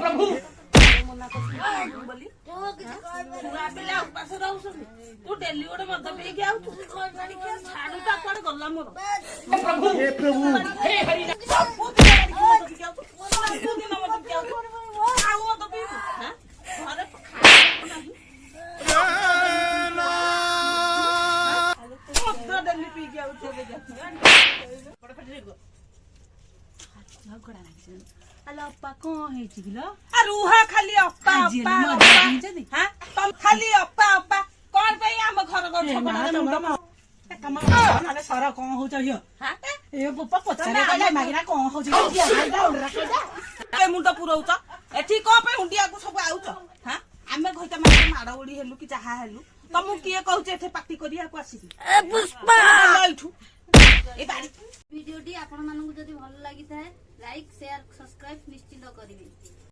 प्रभु तू डेली गोटे मद पी छाड़ूटा कुआड़े गला मोर प्रभु हे प्रभु हे हरि डेली पी अप्पा कौन है रुहा खाली अप्पा अप्पा हां तुम खाली अप्पा अप्पा कौन पे हम घर घर छपड़ा मुंड कम नाले सर कौन हो चाहिए हां ए पप्पा पछरे गले मागिना कौन हो चाहिए ए मुंड पुरौच एठी को पे हुंडिया को सब आउच हां आमे घइता मारे माड़ ओडी हेलु कि चाहा हेलु तुमु किए कहू एठे पार्टी करिया को आसी ए पुष्पा लइठू ए बाड़ी वीडियोटी आपण मानकु जदी भल लागि थाए लाइक शेयर सब्सक्राइब निश्चित करिवे।